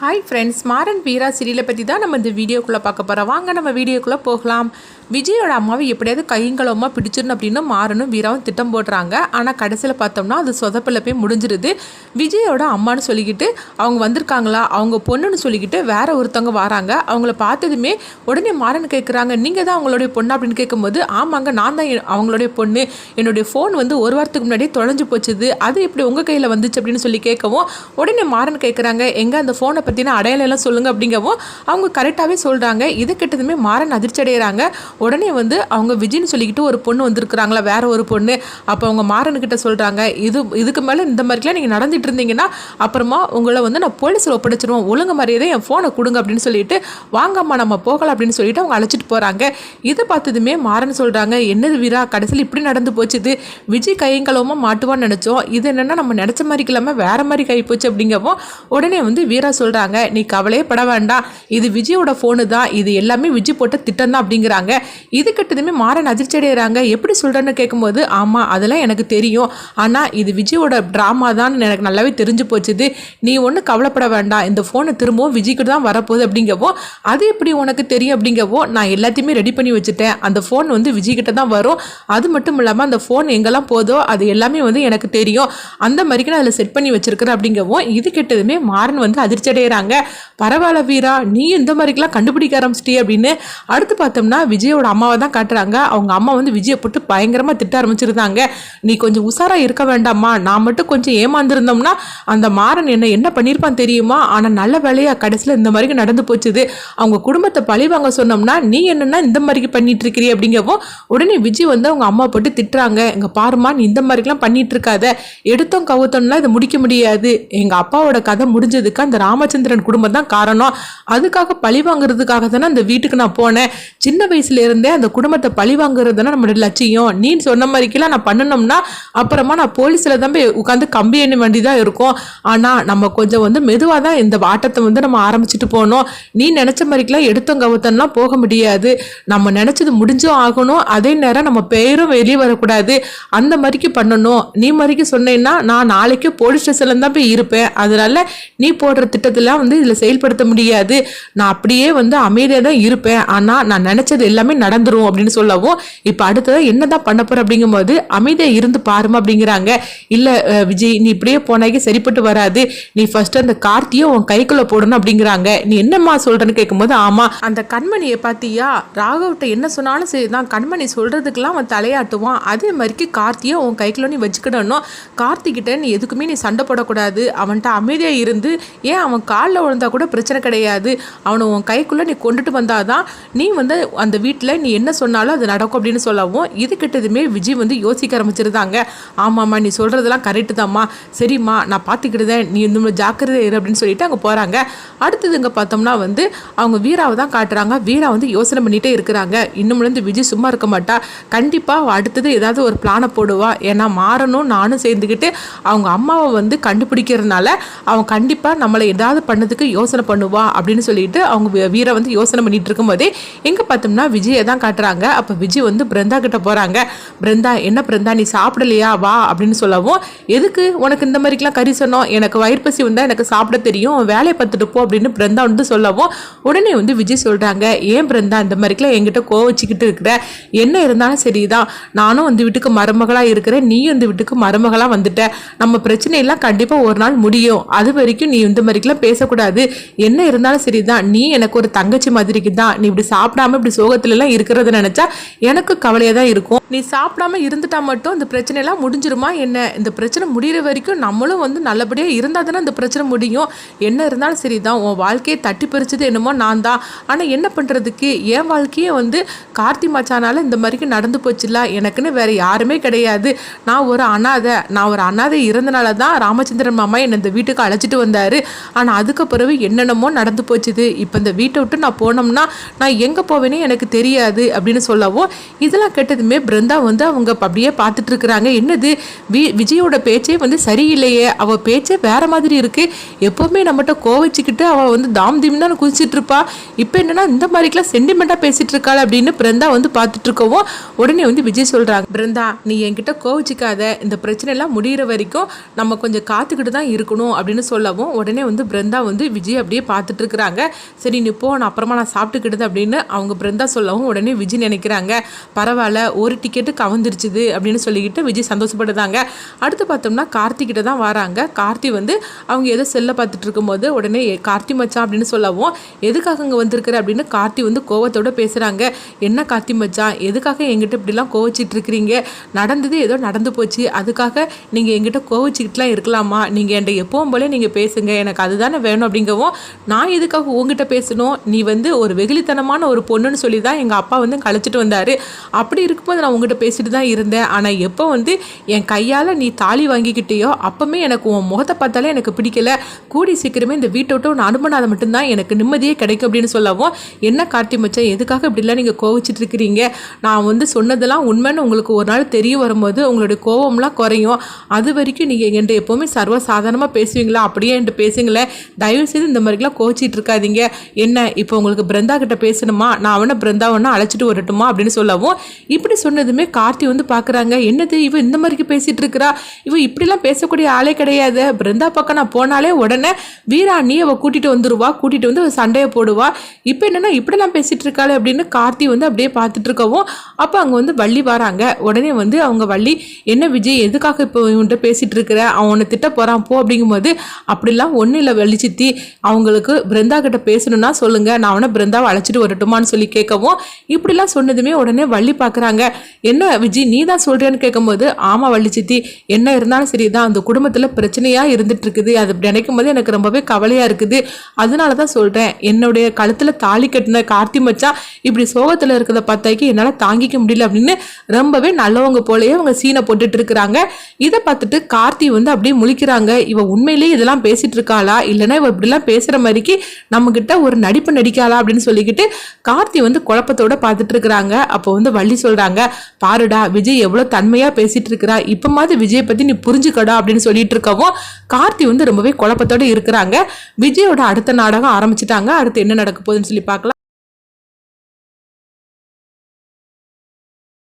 Hi friends, Maran வீரா சீரியலை பற்றி தான் நம்ம இந்த வீடியோக்குள்ளே பார்க்க போகிறோம். வாங்க நம்ம வீடியோக்குள்ளே போகலாம். விஜயோட அம்மாவை எப்படியாவது கைங்களமாக பிடிச்சிடணும் அப்படின்னு மாறனும் வீராவும் திட்டம் போடுறாங்க. ஆனால் கடைசியில் பார்த்தோம்னா அது சொதப்பில் போய் முடிஞ்சிருது. விஜயோட அம்மானு சொல்லிக்கிட்டு அவங்க வந்திருக்காங்களா, அவங்க பொண்ணுன்னு சொல்லிக்கிட்டு வேற ஒருத்தவங்க வராங்க. அவங்கள பார்த்ததுமே உடனே மாறன் கேட்குறாங்க, நீங்கள் தான் அவங்களுடைய பொண்ணு அப்படின்னு கேட்கும்போது, ஆமாங்க நான் தான் அவங்களுடைய பொண்ணு, என்னுடைய ஃபோன் வந்து ஒரு வாரத்துக்கு முன்னாடியே தொலைஞ்சு போச்சுது, அது எப்படி உங்கள் கையில் வந்துச்சு அப்படின்னு சொல்லி கேட்கவும் உடனே மாறன் கேட்குறாங்க, எங்கே அந்த ஃபோனை பற்றின அடையாளம் எல்லாம் சொல்லுங்கள் அப்படிங்கவும் அவங்க கரெக்டாகவே சொல்கிறாங்க. இது கிட்டதுமே மாறன் அதிர்ச்சி அடைகிறாங்க. உடனே வந்து அவங்க விஜய்னு சொல்லிக்கிட்டு ஒரு பொண்ணு வந்திருக்கிறாங்களா, வேற ஒரு பொண்ணு. அப்போ அவங்க மாறன்கிட்ட சொல்கிறாங்க, இதுக்கு மேலே இந்த மாதிரிலாம் நீங்கள் நடந்துட்டு இருந்தீங்கன்னா அப்புறமா உங்களை வந்து நான் போலீஸில் ஒப்படைச்சிருவோம், ஒழுங்கு மாதிரியே என் ஃபோனை கொடுங்க அப்படின்னு சொல்லிட்டு வாங்கம்மா நம்ம போகலாம் அப்படின்னு சொல்லிட்டு அவங்க அழைச்சிட்டு போகிறாங்க. இதை பார்த்ததுமே மாறன் சொல்கிறாங்க, என்னது வீரா கடைசியில் இப்படி நடந்து போச்சுது, விஜய் கையங்களவமாக மாட்டுவான்னு நினச்சோம், இது என்னென்னா நம்ம நினச்ச மாதிரி இல்லாமல் வேற மாதிரி கை போச்சு அப்படிங்கவும் உடனே வந்து வீரா சொல்கிறாங்க, நீ கவலையே பட வேண்டாம், இது விஜயோட ஃபோனு தான், இது எல்லாமே விஜய் போட்ட திட்டம் தான் அப்படிங்கிறாங்க. இது கிட்டதுமே மாறன் அதிர்ச்சி அடைகிறாங்க. எப்படி சொல்கிறேன்னு கேட்கும்போது, ஆமாம் அதெல்லாம் எனக்கு தெரியும், ஆனால் இது விஜயோட ட்ராமா தான் எனக்கு நல்லாவே தெரிஞ்சு போச்சுது, நீ ஒன்றும் கவலைப்பட வேண்டாம், இந்த ஃபோனை திரும்பவும் விஜய்க்கு தான் வரப்போகுது அப்படிங்கவோ, அது எப்படி உனக்கு தெரியும் அப்படிங்கவோ, நான் எல்லாத்தையுமே ரெடி பண்ணி வச்சுட்டேன், அந்த ஃபோன் வந்து விஜய்கிட்ட தான் வரும், அது மட்டும் இல்லாமல் அந்த ஃபோன் எங்கெல்லாம் போதோ அது எல்லாமே வந்து எனக்கு தெரியும், அந்த மாதிரிக்கு நான் அதில் செட் பண்ணி வச்சிருக்கிறேன் அப்படிங்கவோ. இது கிட்டதுமே மாறன் வந்து அதிர்ச்சி அடைகிறாங்க. பரவாயில்ல வீரா, நீ இந்த மாதிரிக்கெல்லாம் கண்டுபிடிக்க ஆரம்பிச்சிட்டே அப்படின்னு. அடுத்து பார்த்தோம்னா விஜயோட அம்மாவை தான் காட்டுறாங்க. அவங்க அம்மா வந்து விஜயை போட்டு பயங்கரமாக திட்ட ஆரம்பிச்சிருந்தாங்க. நீ கொஞ்சம் உஷாரா இருக்க வேண்டாமா, நான் மட்டும் கொஞ்சம் ஏமாந்துருந்தோம்னா அந்த மாறன் என்ன பண்ணியிருப்பான் தெரியுமா, ஆனால் நல்ல வேலையா கடைசியில் இந்த மாதிரி நடந்து போச்சுது, அவங்க குடும்பத்தை பழி வாங்க சொன்னோம்னா நீ என்னன்னா இந்த மாதிரி பண்ணிட்டு இருக்கிறீ அப்படிங்கவும் உடனே விஜய் வந்து அவங்க அம்மா போட்டு திட்டுறாங்க. எங்க பாருமா, நீ இந்த மாதிரிலாம் பண்ணிட்டு இருக்காத, எடுத்தோம் கவுத்தோம்னா இதை முடிக்க முடியாது, எங்க அப்பாவோட கதை முடிஞ்சதுக்கு அந்த ராமச்சந்திரன் குடும்பம் தான் காரணம், அதுக்காக பழி வாங்குறதுக்காக தானே அந்த வீட்டுக்கு நான் போனேன், சின்ன வயசுல இருந்தே அந்த குடும்பத்தை பழி வாங்குறது தானே நம்மளோட லட்சியம், நீ சொன்ன மாதிரிக்கெல்லாம் நான் பண்ணணும்னா அப்புறமா நான் போலீஸ்ல தான் போய் உட்காந்து கம்பி எண்ண வேண்டியதான் இருக்கும், ஆனா நம்ம கொஞ்சம் வந்து மெதுவாக தான் இந்த ஆட்டத்தை வந்து நம்ம ஆரம்பிச்சுட்டு போனோம், நீ நினைச்ச மாதிரிக்கெல்லாம் எடுத்தோம் கவுத்தம்லாம் போக முடியாது, நம்ம நினைச்சது முடிஞ்சும் ஆகணும், அதே நேரம் நம்ம பேரும் வெளியே வரக்கூடாது, அந்த மாதிரிக்கு பண்ணணும், நீ மாதிரிக்கு சொன்னேன்னா நான் நாளைக்கு போலீஸ் ஸ்டேஷன்ல தான் போய் இருப்பேன், அதனால நீ போடுற திட்டத்தெல்லாம் வந்து இதில் செயல்படுத்த முடியாது, நான் அப்படியே வந்து அமைதியாக தான் இருப்பேன், ஆனால் நான் நினச்சது எல்லாமே நடந்துரும் அப்படின்னு சொல்லவும், இப்போ அடுத்தது என்னதான் பண்ண போற அப்படிங்கும்போது அமைதியாக இருந்து பாருமா அப்படிங்கிறாங்க. இல்லை விஜய், நீ இப்படியே போனாக்கி சரிப்பட்டு வராது, நீ ஃபர்ஸ்ட் அந்த கார்த்தியை உன் கைக்குள்ள போடணும் அப்படிங்கிறாங்க. நீ என்னம்மா சொல்றேன்னு கேட்கும்போது, ஆமா அந்த கண்மணியை பார்த்தியா, ராகவ்கிட்ட என்ன சொன்னாலும் சரி தான், கண்மணி சொல்றதுக்கெல்லாம் அவன் தலையாட்டுவான், அதே மாதிரிக்கு கார்த்தியை உன் கைக்குள்ள நீ வச்சுக்கிடணும், கார்த்திகிட்ட நீ எதுக்குமே நீ சண்டை போடக்கூடாது, அவன்கிட்ட அமைதியாக இருந்து, ஏன் அவன் காலில் விழுந்தா கூட பிரச்சனை கிடையாது, அவனை உன் கைக்குள்ளே நீ கொண்டுட்டு வந்தாதான் நீ வந்து அந்த வீட்டில் நீ என்ன சொன்னாலும் அது நடக்கும் அப்படின்னு சொல்லவும், இது கிட்டதுமே விஜய் வந்து யோசிக்க ஆரம்பிச்சிருந்தாங்க. ஆமாம்மா நீ சொல்கிறதெல்லாம் கரெக்டு தான்மா, சரிம்மா நான் பார்த்துக்கிட்டுதேன், நீ இந்த ஜாக்கிரதை இரு அப்படின்னு சொல்லிட்டு அங்கே போகிறாங்க. அடுத்தது இங்கே பார்த்தோம்னா வந்து அவங்க வீராவை தான் காட்டுறாங்க. வீரா வந்து யோசனை பண்ணிகிட்டே இருக்கிறாங்க. இன்னும் வந்து விஜய் சும்மா இருக்க மாட்டா, கண்டிப்பாக அடுத்தது ஏதாவது ஒரு பிளானை போடுவா, ஏன்னா மாறனும் நானும் சேர்ந்துக்கிட்டு அவங்க அம்மாவை வந்து கண்டுபிடிக்கிறதுனால அவன் கண்டிப்பாக நம்மளை ஏதாவது பண்ணதுக்கு யோசனை பண்ணுவா அப்படின்னு சொல்லிட்டு அவங்க வீரை வந்து யோசனை பண்ணிட்டு இருக்கும்போதே எங்க பார்த்தோம்னா விஜயை தான் காட்டுறாங்க. அப்போ விஜய் வந்து பிருந்தா கிட்ட போறாங்க. பிருந்தா, என்ன பிருந்தா நீ சாப்பிடலையா, வா அப்படின்னு சொல்லவும், எதுக்கு உனக்கு இந்த மாதிரிக்கெல்லாம் கறி சொன்னோம், எனக்கு வயிறு பசி வந்தா எனக்கு சாப்பிட தெரியும், வேலையை பார்த்துட்டு போ அப்படின்னு பிருந்தா வந்து சொல்லவும் உடனே வந்து விஜய் சொல்றாங்க, ஏன் பிருந்தா இந்த மாதிரிக்கெல்லாம் என்கிட்ட கோவச்சிக்கிட்டு இருக்கிற, என்ன இருந்தாலும் சரிதான், நானும் வந்து வீட்டுக்கு மருமகளா இருக்கிறேன், நீயும் இந்த வீட்டுக்கு மருமகளா வந்துட்ட, நம்ம பிரச்சனையெல்லாம் கண்டிப்பா ஒரு நாள் முடியும், அது வரைக்கும் நீ இந்த மாதிரிக்கெல்லாம் பேசக்கூடாது, என்ன இருந்தாலும் சரிதான், நீ எனக்கு ஒரு தங்கச்சி மாதிரிக்கு தான், நீ இப்படி சாப்பிடாம இப்படி சோகத்துல எல்லாம் இருக்கிறத நினைச்சா எனக்கு கவலையா தான் இருக்கும், நீ சாப்பிடாம இருந்துட்டா மட்டும் இந்த பிரச்சனை எல்லாம் முடிஞ்சிருமா என்ன, இந்த பிரச்சனை முடிகிற வரைக்கும் நம்மளும் வந்து நல்லபடியா இருந்தா தானே இந்த பிரச்சனை முடியும், என்ன இருந்தாலும் சரிதான், உன் வாழ்க்கையை தட்டி பறிச்சது என்னமோ நான் தான், ஆனா என்ன பண்றதுக்கு, என் வாழ்க்கையே வந்து கார்த்தி மச்சானால இந்த மாதிரிக்கு நடந்து போச்சுல, எனக்குன்னு வேற யாருமே கிடையாது, நான் ஒரு அனாதை இருந்தனால தான் ராமச்சந்திரன் மாமா என்னை இந்த வீட்டுக்கு அழைச்சிட்டு வந்தாரு, ஆனா அதுக்கு பிறகு என்னென்னமோ நடந்து போச்சுது, இப்போ இந்த வீட்டை விட்டு நான் போனோம்னா நான் எங்கே போவேனே எனக்கு தெரியாது அப்படின்னு சொல்லவும், இதெல்லாம் கேட்டதுமே பிருந்தா வந்து அவங்க அப்படியே பார்த்துட்டு இருக்கிறாங்க. என்னது விஜயோட பேச்சே வந்து சரியில்லையே, அவள் பேச்சே வேற மாதிரி இருக்கு, எப்போவுமே நம்மகிட்ட கோவச்சிக்கிட்டு அவள் வந்து தாம் தீம் தான் குதிச்சிட்டு இருப்பா, இப்போ என்னன்னா இந்த மாதிரிக்கெல்லாம் சென்டிமெண்ட்டாக பேசிட்டு இருக்காள் அப்படின்னு பிருந்தா வந்து பார்த்துட்டு இருக்கவும் உடனே வந்து விஜய் சொல்கிறாங்க, பிருந்தா நீ என்கிட்ட கோவச்சிக்காத, இந்த பிரச்சனை எல்லாம் முடிகிற வரைக்கும் நம்ம கொஞ்சம் காத்துக்கிட்டு தான் இருக்கணும் அப்படின்னு சொல்லவும் உடனே வந்து பிருந்தா வந்து விஜய் அப்படியே பார்த்துட்டு இருக்கிறாங்க. சரி நீ போ, நான் அப்புறமா நான் சாப்பிட்டுக்கிடுது அப்படின்னு அவங்க பிருந்தா சொல்லவும் உடனே விஜய் நினைக்கிறாங்க, பரவாயில்ல ஒரு டிக்கெட்டு கவர்ந்துருச்சுது அப்படின்னு சொல்லிக்கிட்டு விஜய் சந்தோஷப்படுதாங்க. அடுத்து பார்த்தோம்னா கார்த்திகிட்ட தான் வராங்க. கார்த்தி வந்து அவங்க ஏதோ செல்ல பார்த்துட்டு இருக்கும்போது உடனே கார்த்தி மச்சான் அப்படின்னு சொல்லவும், எதுக்காக இங்கே வந்திருக்கிற அப்படின்னு கார்த்தி வந்து கோவத்தோட பேசுகிறாங்க. என்ன கார்த்தி மச்சான், எதுக்காக எங்கிட்ட இப்படிலாம் கோவச்சிட்டு இருக்கிறீங்க? நடந்தது ஏதோ நடந்து போச்சு, அதுக்காக நீங்கள் எங்கிட்ட கோவச்சிக்கிட்டுலாம் இருக்கலாமா? நீங்கள் என்கிட்ட எப்பவும் போல நீங்கள் பேசுங்க, எனக்கு அதுதானே வேணும் அப்படிங்கவும், நான் எதுக்காக உங்ககிட்ட பேசணும்? நீ வந்து ஒரு வெகுளித்தனமான ஒரு பொண்ணுன்னு சொல்லி தான் எங்கள் அப்பா வந்து கழிச்சிட்டு வந்தார். அப்படி இருக்கும்போது நான் உங்ககிட்ட பேசிட்டு தான் இருந்தேன். ஆனால் எப்போ வந்து என் கையால் நீ தாலி வாங்கிக்கிட்டேயோ அப்போவுமே எனக்கு உன் முகத்தை பார்த்தாலே எனக்கு பிடிக்கல. கூடி சீக்கிரமே இந்த வீட்டை விட்டு ஒன்று அனுப்பினாத மட்டும்தான் எனக்கு நிம்மதியே கிடைக்கும் அப்படின்னு சொல்லவும், என்ன கார்த்தி மச்சான் எதுக்காக இப்படிலாம் நீங்கள் கோவிச்சிட்டு இருக்கிறீங்க? நான் வந்து சொன்னதெல்லாம் உண்மைன்னு உங்களுக்கு ஒரு நாள் தெரிய வரும்போது உங்களுடைய கோவம்லாம் குறையும். அது வரைக்கும் நீங்கள் என்கிட்ட எப்போவுமே சர்வசாதாரணமாக பேசுவீங்களா? அப்படியே என்கிட்ட பேசுங்களேன். தயவுசெய்து இந்த மாதிரிலாம் கோச்சிட்டு இருக்காதீங்க. என்ன இப்போ உங்களுக்கு பிருந்தா கிட்ட பேசணுமா? நான் அவனை பிருந்தா ஒன்று அழைச்சிட்டு வரட்டுமா அப்படின்னு சொல்லவும், இப்படி சொன்னதுமே கார்த்தி வந்து பார்க்குறாங்க, என்னது இவ இந்த மாதிரிக்கு பேசிகிட்டு இருக்கிறா, இவ இப்படிலாம் பேசக்கூடிய ஆளே கிடையாது. பிருந்தா பக்கம் நான் போனாலே உடனே வீராணி அவள் கூட்டிகிட்டு வந்துடுவா, கூட்டிகிட்டு வந்து சண்டையை போடுவா. இப்போ என்னென்னா இப்படிலாம் பேசிகிட்டு இருக்காளே அப்படின்னு கார்த்தி வந்து அப்படியே பார்த்துட்டு இருக்கவும், அப்போ அங்கே வந்து வள்ளி வராங்க. உடனே வந்து அவங்க வள்ளி, என்ன விஜய் எதுக்காக இப்போ இவன்கிட்ட பேசிகிட்டு இருக்கிற, அவனை திட்ட போகிறான் போ அப்படிங்கும்போது, அப்படிலாம் ஒன்றும் இல்லை வள்ளி சித்தி, அவங்களுக்கு பிருந்தா கிட்ட பேசணும்னா சொல்லுங்கள், நான் அவனை பிருந்தாவை அழைச்சிட்டு வரட்டுமான்னு சொல்லி கேட்கவும், இப்படிலாம் சொன்னதுமே உடனே வள்ளி பார்க்குறாங்க. என்ன விஜய் நீ தான் சொல்கிறேன்னு கேட்கும்போது, ஆமாம் வள்ளி சித்தி, என்ன இருந்தாலும் சரி தான், அந்த குடும்பத்தில் பிரச்சனையாக இருந்துட்டு இருக்குது, அது நினைக்கும் போது எனக்கு ரொம்பவே கவலையாக இருக்குது. அதனால தான் சொல்கிறேன், என்னுடைய கழுத்தில் தாலி கட்டின கார்த்தி மச்சான் இப்படி சோகத்தில் இருக்கிறத பார்த்தாக்கி என்னால் தாங்கிக்க முடியல அப்படின்னு ரொம்பவே நல்லவங்க போலயே அவங்க சீனை போட்டுட்டு இருக்கிறாங்க. இதை பார்த்துட்டு கார்த்தி வந்து அப்படியே முழிக்கிறாங்க. இவ உண்மையிலேயே இதெல்லாம் பேசிட்டு இருக்காளா, இல்லைன்னா இவ இப்படிலாம் பேசுகிற மாதிரிக்கு நம்மக்கிட்ட ஒரு நடிப்பு நடிக்காளா அப்படின்னு சொல்லிக்கிட்டு கார்த்தி வந்து குழப்பத்தோட பார்த்துட்டு இருக்கிறாங்க. அப்போ வந்து வள்ளி சொல்கிறாங்க, பாருடா விஜய் எவ்வளோ தன்மையாக பேசிட்டு இருக்கிறா, இப்போ மாதிரி விஜயை பற்றி நீ புரிஞ்சுக்கடா அப்படின்னு சொல்லிட்டு இருக்கவும், கார்த்தி வந்து ரொம்பவே குழப்பத்தோடு இருக்கிறாங்க. விஜயோட அடுத்த நாடகம் ஆரம்பிச்சிட்டாங்க. அடுத்து என்ன நடக்க போகுதுன்னு சொல்லி பார்க்கலாம்.